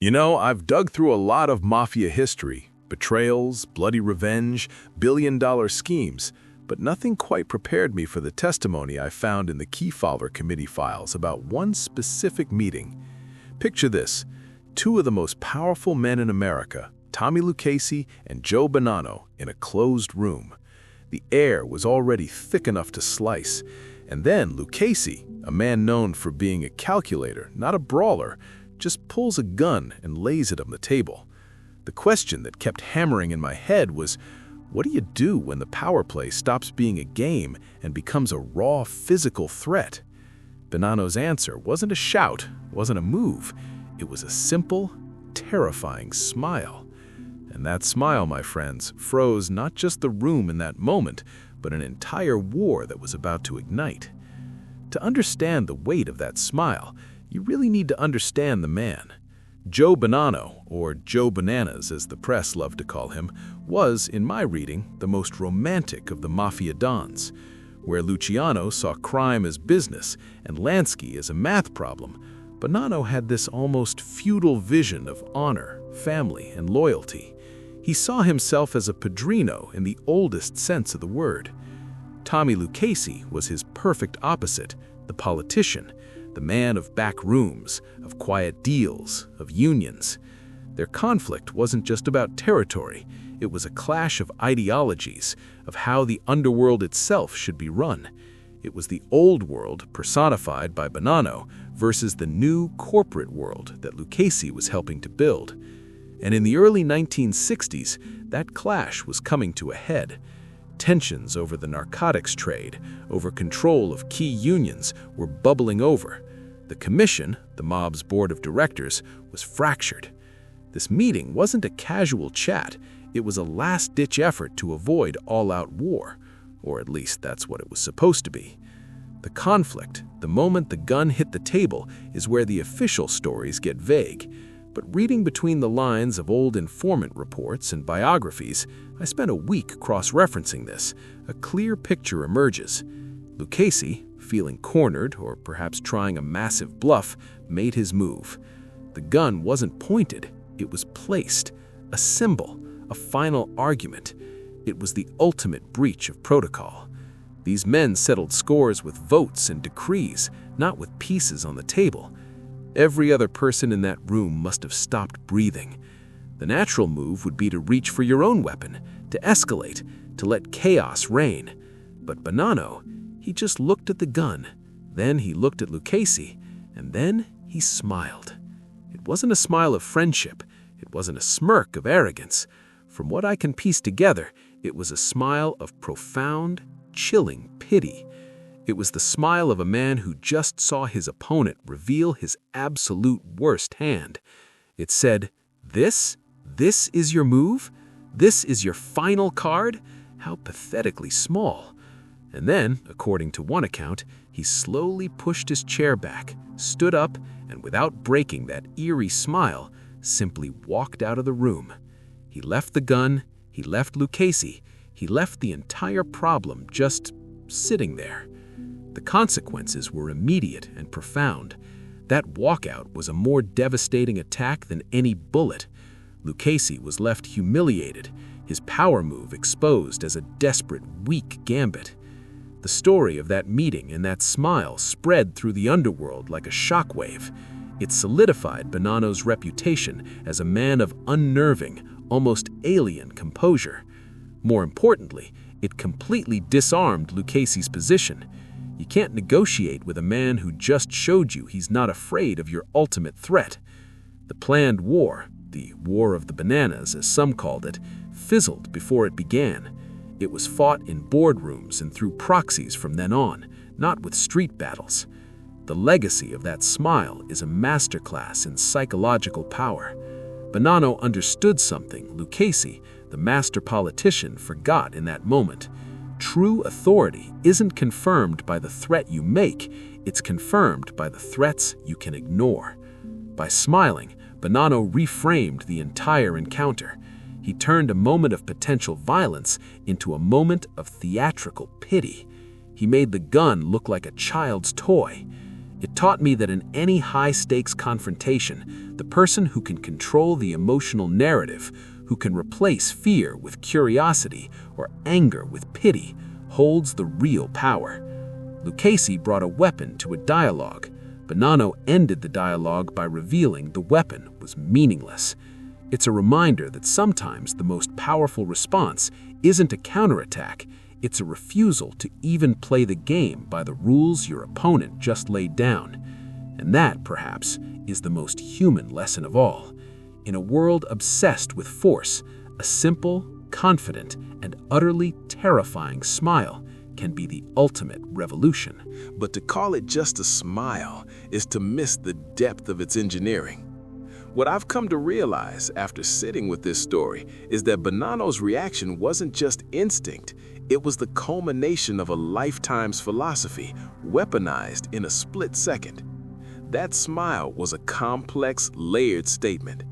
You know, I've dug through a lot of mafia history, betrayals, bloody revenge, billion-dollar schemes, but nothing quite prepared me for the testimony I found in the Keyfowler Committee files about one specific meeting. Picture this: two of the most powerful men in America, Tommy Lucchese and Joe Bonanno, in a closed room. The air was already thick enough to slice, and then Lucchese, a man known for being a calculator, not a brawler, just pulls a gun and lays it on the table. The question that kept hammering in my head was, what do you do when the power play stops being a game and becomes a raw physical threat? Bonanno's answer wasn't a shout, wasn't a move. It was a simple, terrifying smile. And that smile, my friends, froze not just the room in that moment, but an entire war that was about to ignite. To understand the weight of that smile, you really need to understand the man. Joe Bonanno, or Joe Bananas as the press loved to call him, was, in my reading, the most romantic of the mafia dons. Where Luciano saw crime as business and Lansky as a math problem, Bonanno had this almost feudal vision of honor, family, and loyalty. He saw himself as a padrino in the oldest sense of the word. Tommy Lucchese was his perfect opposite, the politician, the man of back rooms, of quiet deals, of unions. Their conflict wasn't just about territory, it was a clash of ideologies, of how the underworld itself should be run. It was the old world personified by Bonanno versus the new corporate world that Lucchese was helping to build. And in the early 1960s, that clash was coming to a head. Tensions over the narcotics trade, over control of key unions, were bubbling over. The commission, the mob's board of directors, was fractured. This meeting wasn't a casual chat, it was a last-ditch effort to avoid all-out war, or at least that's what it was supposed to be. The conflict, the moment the gun hit the table, is where the official stories get vague. But reading between the lines of old informant reports and biographies, I spent a week cross-referencing this. A clear picture emerges. Lucchese, feeling cornered or perhaps trying a massive bluff, made his move. The gun wasn't pointed, it was placed. A symbol, a final argument. It was the ultimate breach of protocol. These men settled scores with votes and decrees, not with pieces on the table. Every other person in that room must have stopped breathing. The natural move would be to reach for your own weapon, to escalate, to let chaos reign. But Bonanno, he just looked at the gun, then he looked at Lucchese, and then he smiled. It wasn't a smile of friendship, it wasn't a smirk of arrogance. From what I can piece together, it was a smile of profound, chilling pity. It was the smile of a man who just saw his opponent reveal his absolute worst hand. It said, "This is your move? This is your final card? How pathetically small." And then, according to one account, he slowly pushed his chair back, stood up, and without breaking that eerie smile, simply walked out of the room. He left the gun, he left Lucchese, he left the entire problem just sitting there. The consequences were immediate and profound. That walkout was a more devastating attack than any bullet. Lucchese was left humiliated, his power move exposed as a desperate, weak gambit. The story of that meeting and that smile spread through the underworld like a shockwave. It solidified Bonanno's reputation as a man of unnerving, almost alien composure. More importantly, it completely disarmed Lucchese's position. You can't negotiate with a man who just showed you he's not afraid of your ultimate threat. The planned war, the War of the Bananas as some called it, fizzled before it began. It was fought in boardrooms and through proxies from then on, not with street battles. The legacy of that smile is a masterclass in psychological power. Bonanno understood something Lucchese, the master politician, forgot in that moment. True authority isn't confirmed by the threat you make, it's confirmed by the threats you can ignore. By smiling, Bonanno reframed the entire encounter. He turned a moment of potential violence into a moment of theatrical pity. He made the gun look like a child's toy. It taught me that in any high-stakes confrontation, the person who can control the emotional narrative, who can replace fear with curiosity or anger with pity, holds the real power. Lucchese brought a weapon to a dialogue. Bonanno ended the dialogue by revealing the weapon was meaningless. It's a reminder that sometimes the most powerful response isn't a counterattack, it's a refusal to even play the game by the rules your opponent just laid down. And that, perhaps, is the most human lesson of all. In a world obsessed with force, a simple, confident, and utterly terrifying smile can be the ultimate revolution. But to call it just a smile is to miss the depth of its engineering. What I've come to realize after sitting with this story is that Bonanno's reaction wasn't just instinct, it was the culmination of a lifetime's philosophy, weaponized in a split second. That smile was a complex, layered statement.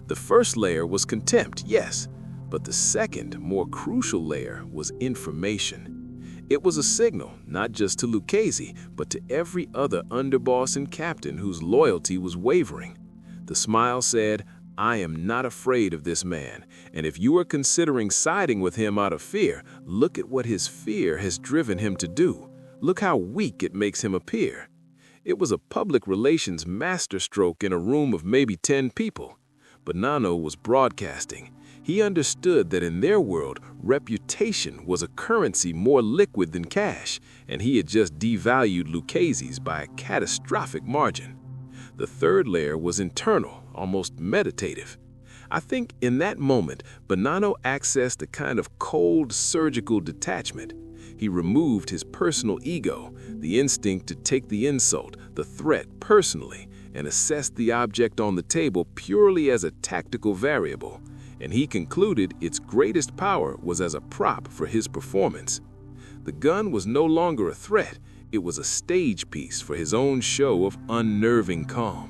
The first layer was contempt, yes, but the second, more crucial layer was information. It was a signal, not just to Lucchese, but to every other underboss and captain whose loyalty was wavering. The smile said, "I am not afraid of this man, and if you are considering siding with him out of fear, look at what his fear has driven him to do. Look how weak it makes him appear." It was a public relations masterstroke in a room of maybe 10 people. Bonanno was broadcasting. He understood that in their world, reputation was a currency more liquid than cash, and he had just devalued Lucchese's by a catastrophic margin. The third layer was internal, almost meditative. I think in that moment, Bonanno accessed a kind of cold, surgical detachment. He removed his personal ego, the instinct to take the insult, the threat personally, and assessed the object on the table purely as a tactical variable. And he concluded its greatest power was as a prop for his performance. The gun was no longer a threat, it was a stage piece for his own show of unnerving calm.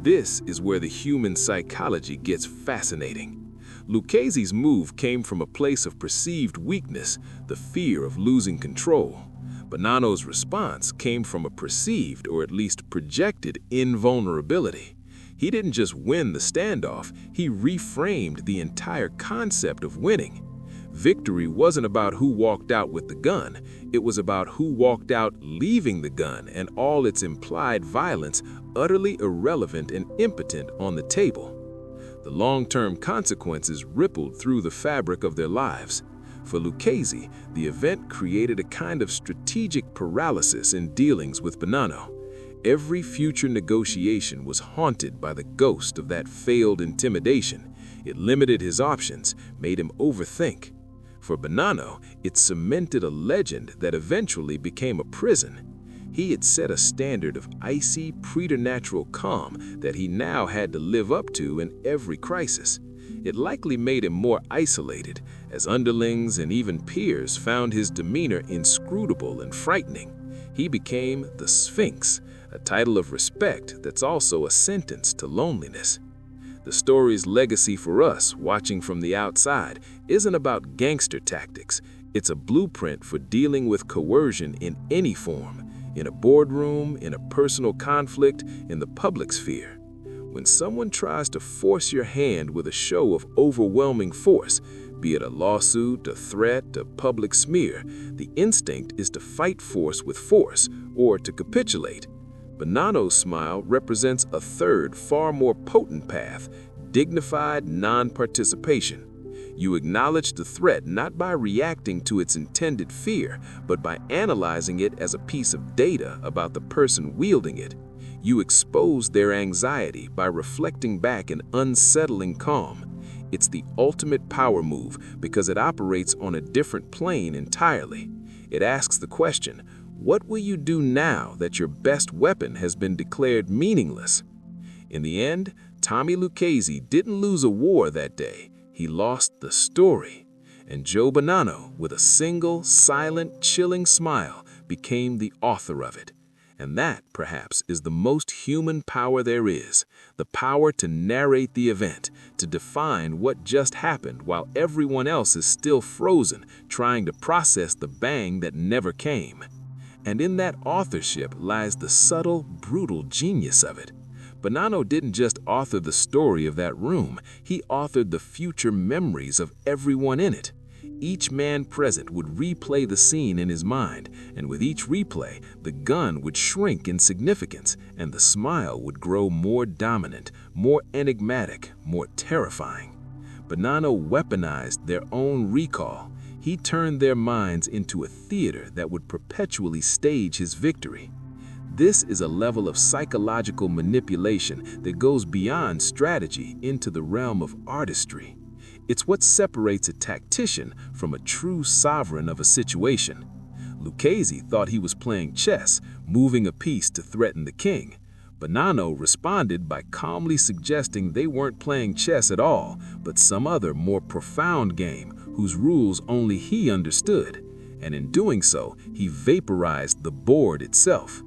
This is where the human psychology gets fascinating. Lucchese's move came from a place of perceived weakness, the fear of losing control. Bonanno's response came from a perceived, or at least projected, invulnerability. He didn't just win the standoff, he reframed the entire concept of winning. Victory wasn't about who walked out with the gun, it was about who walked out leaving the gun and all its implied violence utterly irrelevant and impotent on the table. The long-term consequences rippled through the fabric of their lives. For Lucchese, the event created a kind of strategic paralysis in dealings with Bonanno. Every future negotiation was haunted by the ghost of that failed intimidation. It limited his options, made him overthink. For Bonanno, it cemented a legend that eventually became a prison. He had set a standard of icy, preternatural calm that he now had to live up to in every crisis. It likely made him more isolated, as underlings and even peers found his demeanor inscrutable and frightening. He became the Sphinx, a title of respect that's also a sentence to loneliness. The story's legacy for us, watching from the outside, isn't about gangster tactics. It's a blueprint for dealing with coercion in any form, in a boardroom, in a personal conflict, in the public sphere. When someone tries to force your hand with a show of overwhelming force, be it a lawsuit, a threat, a public smear, the instinct is to fight force with force or to capitulate. Bonanno's smile represents a third, far more potent path, dignified non-participation. You acknowledge the threat not by reacting to its intended fear, but by analyzing it as a piece of data about the person wielding it. You expose their anxiety by reflecting back an unsettling calm. It's the ultimate power move because it operates on a different plane entirely. It asks the question, what will you do now that your best weapon has been declared meaningless? In the end, Tommy Lucchese didn't lose a war that day. He lost the story. And Joe Bonanno, with a single, silent, chilling smile, became the author of it. And that, perhaps, is the most human power there is, the power to narrate the event, to define what just happened while everyone else is still frozen, trying to process the bang that never came. And in that authorship lies the subtle, brutal genius of it. Bonanno didn't just author the story of that room, he authored the future memories of everyone in it. Each man present would replay the scene in his mind, and with each replay, the gun would shrink in significance, and the smile would grow more dominant, more enigmatic, more terrifying. Bonanno weaponized their own recall. He turned their minds into a theater that would perpetually stage his victory. This is a level of psychological manipulation that goes beyond strategy into the realm of artistry. It's what separates a tactician from a true sovereign of a situation. Lucchese thought he was playing chess, moving a piece to threaten the king. Bonanno responded by calmly suggesting they weren't playing chess at all, but some other more profound game whose rules only he understood. And in doing so, he vaporized the board itself.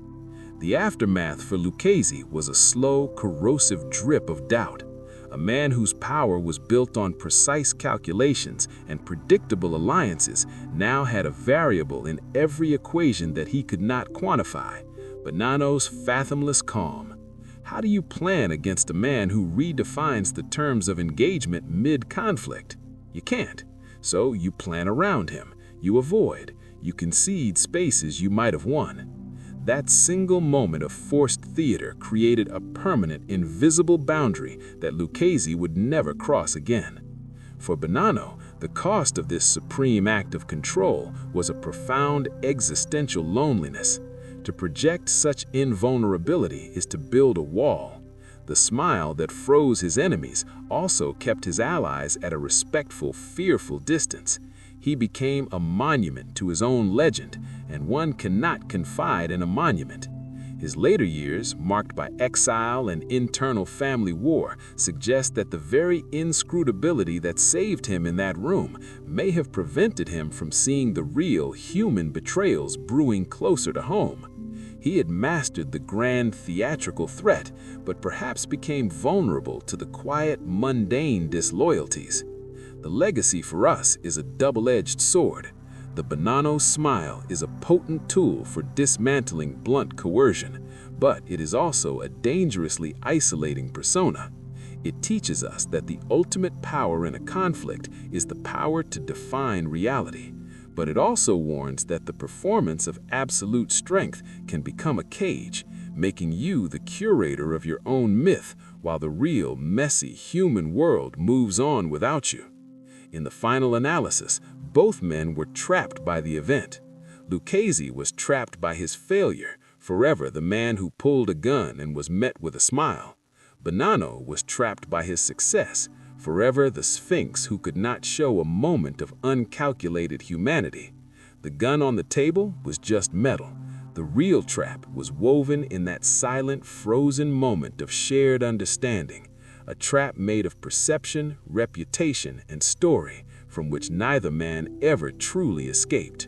The aftermath for Lucchese was a slow, corrosive drip of doubt. A man whose power was built on precise calculations and predictable alliances now had a variable in every equation that he could not quantify. Bonanno's fathomless calm. How do you plan against a man who redefines the terms of engagement mid-conflict? You can't. So you plan around him. You avoid. You concede spaces you might have won. That single moment of forced theater created a permanent, invisible boundary that Lucchese would never cross again. For Bonanno, the cost of this supreme act of control was a profound existential loneliness. To project such invulnerability is to build a wall. The smile that froze his enemies also kept his allies at a respectful, fearful distance. He became a monument to his own legend, and one cannot confide in a monument. His later years, marked by exile and internal family war, suggest that the very inscrutability that saved him in that room may have prevented him from seeing the real human betrayals brewing closer to home. He had mastered the grand theatrical threat, but perhaps became vulnerable to the quiet, mundane disloyalties. The legacy for us is a double-edged sword. The Bonanno smile is a potent tool for dismantling blunt coercion, but it is also a dangerously isolating persona. It teaches us that the ultimate power in a conflict is the power to define reality, but it also warns that the performance of absolute strength can become a cage, making you the curator of your own myth while the real, messy human world moves on without you. In the final analysis, both men were trapped by the event. Lucchese was trapped by his failure, forever the man who pulled a gun and was met with a smile. Bonanno was trapped by his success, forever the sphinx who could not show a moment of uncalculated humanity. The gun on the table was just metal. The real trap was woven in that silent, frozen moment of shared understanding. A trap made of perception, reputation, and story, from which neither man ever truly escaped.